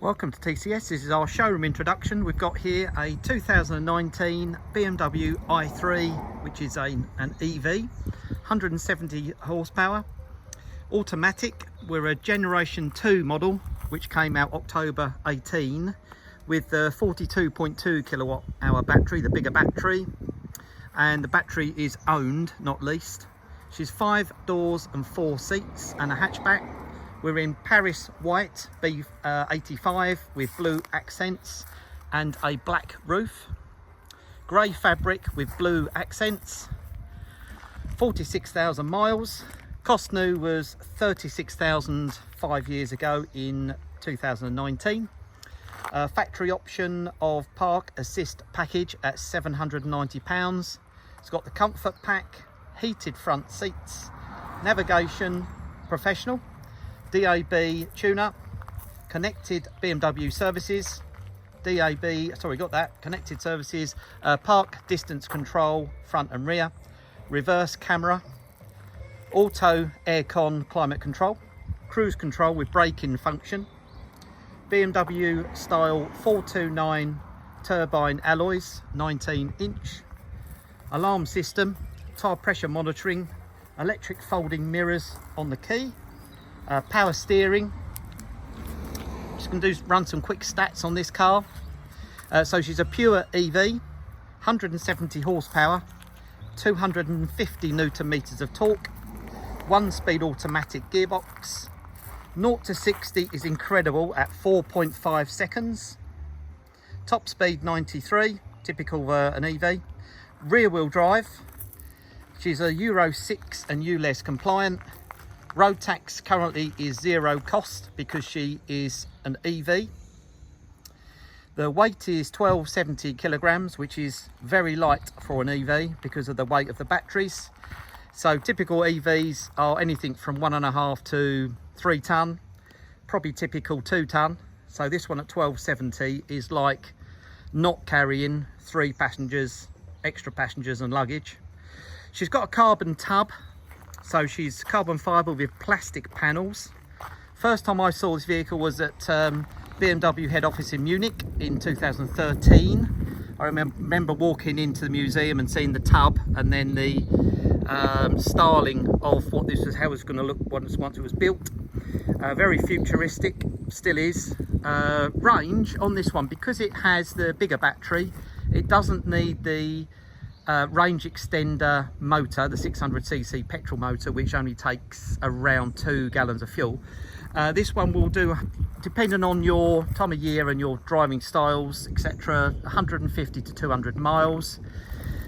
Welcome to TCS. This is our showroom introduction. We've got here a 2019 BMW i3, which is an EV, 170 horsepower, automatic. We're a Generation 2 model, which came out October 18, with the 42.2 kilowatt hour battery, the bigger battery, and the battery is owned, not leased. She's 5 doors and 4 seats and a hatchback. We're in Paris white B85 with blue accents and a black roof. Grey fabric with blue accents. 46,000 miles. Cost new was 36,000 5 years ago in 2019. Factory option of park assist package at £790. It's got the comfort pack, heated front seats, navigation professional, DAB tune-up, connected BMW services, connected services, park distance control, front and rear, reverse camera, auto aircon climate control, cruise control with brake-in function, BMW style 429 turbine alloys, 19-inch, alarm system, tyre pressure monitoring, electric folding mirrors on the key, power steering. Just going to run some quick stats on this car. So she's a pure EV, 170 horsepower, 250 newton meters of torque, 1-speed automatic gearbox. 0 to 60 is incredible at 4.5 seconds. Top speed 93, typical an EV. Rear wheel drive. She's a Euro 6 and ULEZ compliant. Road tax currently is zero cost because she is an EV. The weight is 1270 kilograms, which is very light for an EV because of the weight of the batteries. So typical EVs are anything from 1.5 to 3 ton, probably typical 2 ton. So this one at 1270 is like not carrying 3 passengers, extra passengers and luggage. She's got a carbon tub. So she's carbon fibre with plastic panels. First time I saw this vehicle was at BMW head office in Munich in 2013. I remember walking into the museum and seeing the tub and then the styling of what this was, how it was going to look once it was built. Very futuristic, still is. Range on this one, because it has the bigger battery, it doesn't need the range extender motor, the 600cc petrol motor, which only takes around 2 gallons of fuel. This one will do, depending on your time of year and your driving styles, etc., 150 to 200 miles.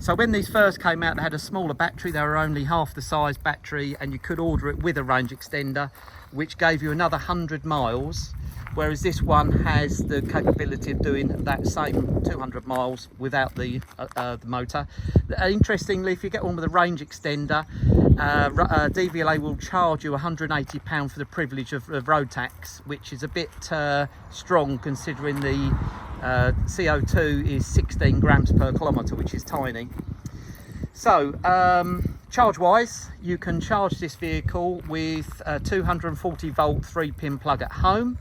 So when these first came out, they had a smaller battery. They were only half the size battery, and you could order it with a range extender, which gave you another 100 miles. Whereas this one has the capability of doing that same 200 miles without the motor. Interestingly, if you get one with a range extender, DVLA will charge you £180 for the privilege of road tax, which is a bit strong considering the CO2 is 16 grams per kilometre, which is tiny. So, charge wise, you can charge this vehicle with a 240 volt 3-pin plug at home.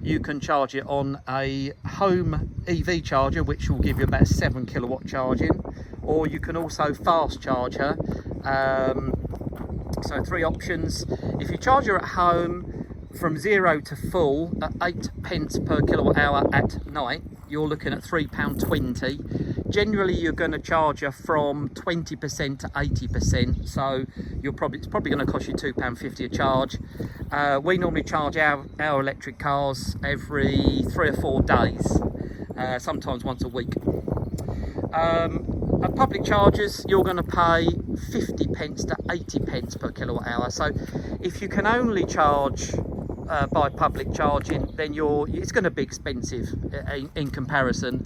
You can charge it on a home EV charger, which will give you about 7 kilowatt charging, or you can also fast charge her. So 3 options. If you charge her at home from 0 to full at 8 pence per kilowatt hour at night, you're looking at £3.20. Generally, you're going to charge her from 20% to 80%, so it's probably going to cost you £2.50 a charge. We normally charge our electric cars every 3 or 4 days, sometimes once a week. At public chargers, you're going to pay 50 pence to 80 pence per kilowatt hour. So if you can only charge by public charging, then it's going to be expensive in comparison.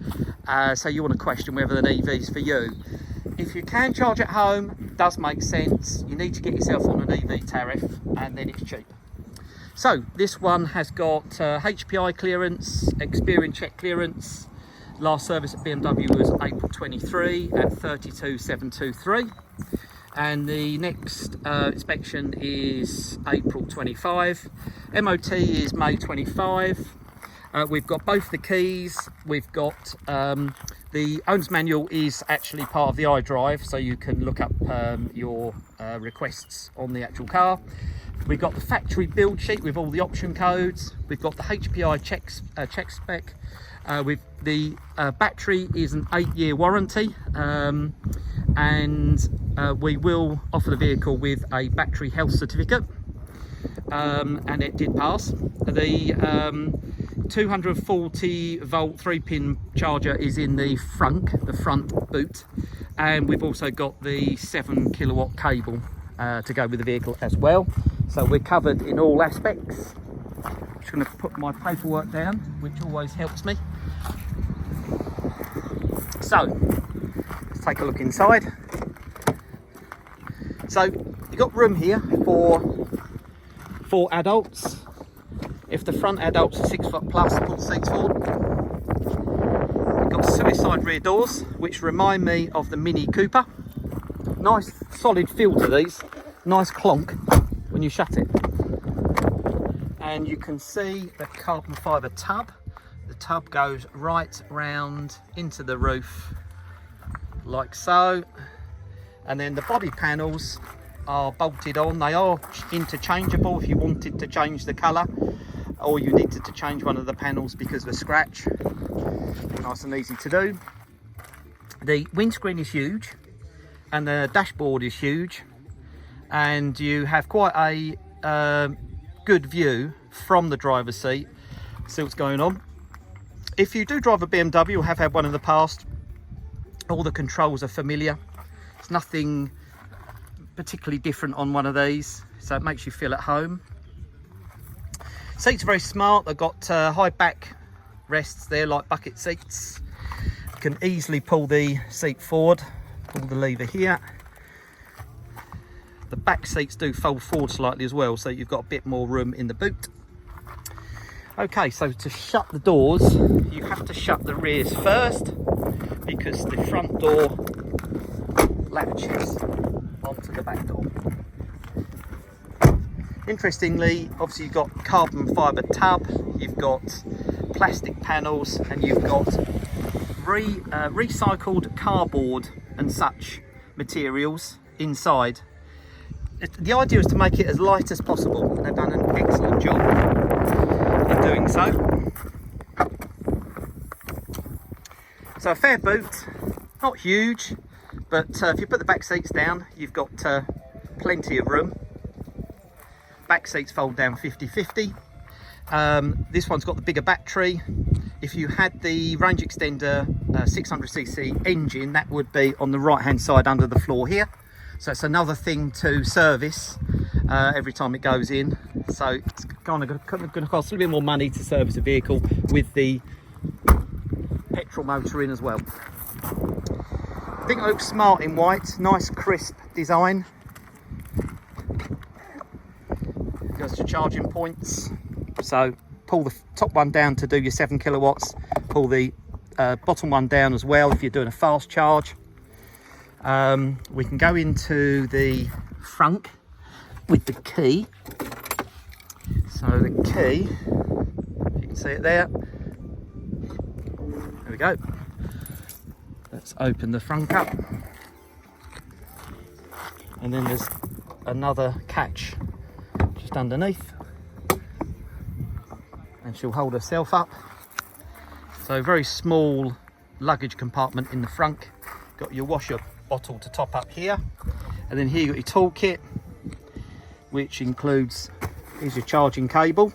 So you want to question whether an EV is for you. If you can charge at home, it does make sense. You need to get yourself on an EV tariff, and then it's cheap. So this one has got HPI clearance, experience check clearance. Last service at BMW was April 23 at 32723. And the next inspection is April 25. MOT is May 25. We've got both the keys. We've got the owner's manual is actually part of the iDrive, so you can look up your requests on the actual car. We've got the factory build sheet with all the option codes. We've got the HPI check spec. With the battery is an 8-year warranty, and we will offer the vehicle with a battery health certificate, and it did pass. The 240 volt 3-pin charger is in the front boot, and we've also got the 7 kilowatt cable to go with the vehicle as well. So we're covered in all aspects. I'm just going to put my paperwork down, which always helps me. So let's take a look inside. So you've got room here for 4 adults. If the front adults are 6 foot plus, pull the seats forward. You've got suicide rear doors, which remind me of the Mini Cooper. Nice solid feel to these, nice clonk when you shut it. And you can see the carbon fibre tub. The tub goes right round into the roof like so. And then the body panels are bolted on. They are interchangeable if you wanted to change the colour, or you needed to change one of the panels because of a scratch. Nice and easy to do. The windscreen is huge and the dashboard is huge, and you have quite a good view from the driver's seat. See what's going on. If you do drive a BMW or have had one in the past, all the controls are familiar. There's nothing particularly different on one of these, so it makes you feel at home. Seats are very smart. They've got high back rests there, like bucket seats. You can easily pull the seat forward, pull the lever here. The back seats do fold forward slightly as well, so you've got a bit more room in the boot. Okay, so to shut the doors, you have to shut the rears first, because the front door latches onto the back door. Interestingly, obviously you've got carbon fibre tub, you've got plastic panels, and you've got recycled cardboard and such materials inside. The idea is to make it as light as possible, and they've done an excellent job in doing so. So a fair boot, not huge, but if you put the back seats down, you've got plenty of room. Back seats fold down 50-50. This one's got the bigger battery. If you had the range extender 600cc engine, that would be on the right hand side under the floor here. So it's another thing to service every time it goes in. So it's kind of going to cost a little bit more money to service a vehicle with the petrol motor in as well. I think it looks smart in white, nice crisp design. Goes to charging points. So pull the top one down to do your 7 kilowatts, pull the bottom one down as well if you're doing a fast charge. We can go into the front with the key. So the key, if you can see it there, there we go. Let's open the front up, and then there's another catch just underneath, and she'll hold herself up. So very small luggage compartment in the front. Got your washer bottle to top up here, and then here you got your toolkit, which includes, here's your charging cable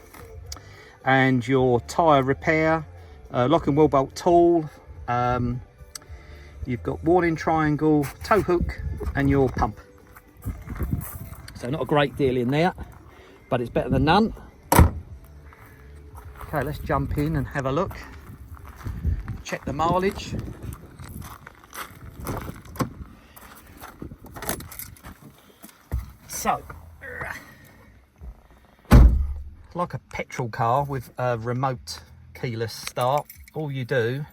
and your tyre repair, lock and wheel bolt tool, you've got warning triangle, tow hook, and your pump. So not a great deal in there, but it's better than none. Okay, let's jump in and have a look, check the mileage. So, like a petrol car with a remote keyless start, all you do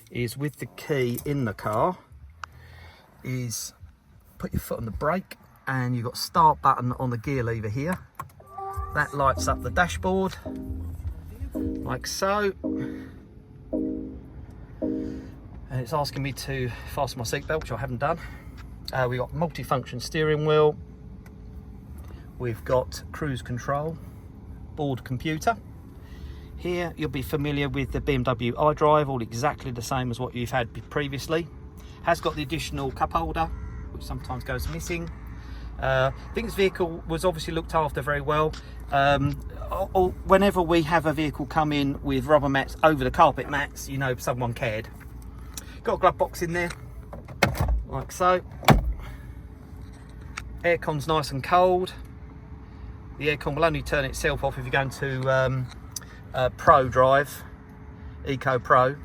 is, with the key in the car, is put your foot on the brake, and you've got start button on the gear lever here. That lights up the dashboard like so. And it's asking me to fasten my seatbelt, which I haven't done. We've got multi-function steering wheel. We've got cruise control, board computer. Here you'll be familiar with the BMW iDrive, all exactly the same as what you've had previously. Has got the additional cup holder, which sometimes goes missing. I think this vehicle was obviously looked after very well. Whenever we have a vehicle come in with rubber mats over the carpet mats, you know someone cared. Got a glove box in there, like so. Aircon's nice and cold. The aircon will only turn itself off if you're going to Pro drive, Eco Pro.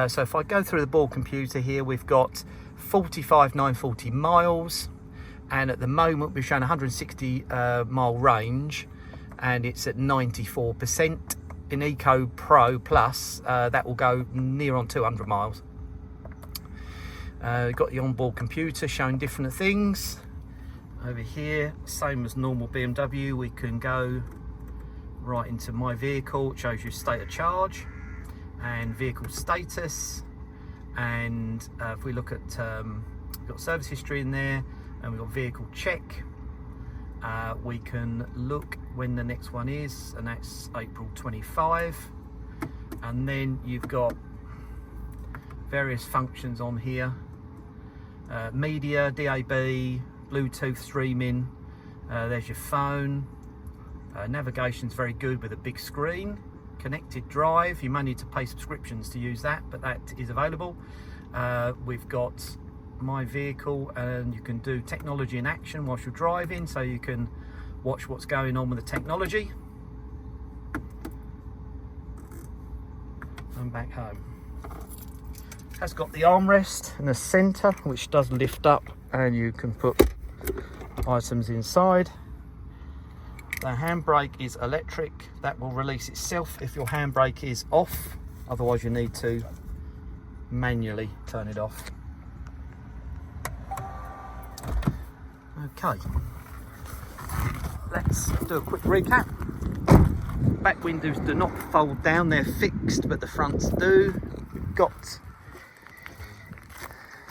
So if I go through the board computer here, we've got 45,940 miles, and at the moment we're showing 160 mile range, and it's at 94%. In Eco Pro Plus, that will go near on 200 miles. We've got the onboard computer showing different things. Over here, same as normal BMW, we can go right into my vehicle. It shows you state of charge and vehicle status. And if we look at, we've got service history in there, and we've got vehicle check. We can look when the next one is, and that's April 25. And then you've got various functions on here. Media, DAB, Bluetooth streaming, there's your phone. Navigation's very good with a big screen. Connected drive, you may need to pay subscriptions to use that, but that is available. We've got my vehicle, and you can do technology in action whilst you're driving, so you can watch what's going on with the technology. And back home. Has got the armrest in the centre, which does lift up, and you can put items inside. The handbrake is electric. That will release itself if your handbrake is off. Otherwise you need to manually turn it off. Okay, let's do a quick recap. Back windows do not fold down, they're fixed, but the fronts do. We've got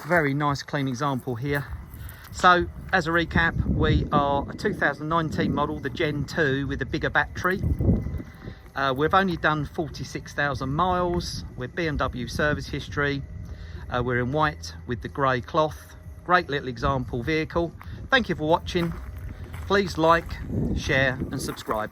a very nice clean example here. So as a recap, we are a 2019 model, the Gen 2 with a bigger battery. We've only done 46,000 miles. We're BMW service history. We're in white with the grey cloth. Great little example vehicle. Thank you for watching. Please like, share and subscribe.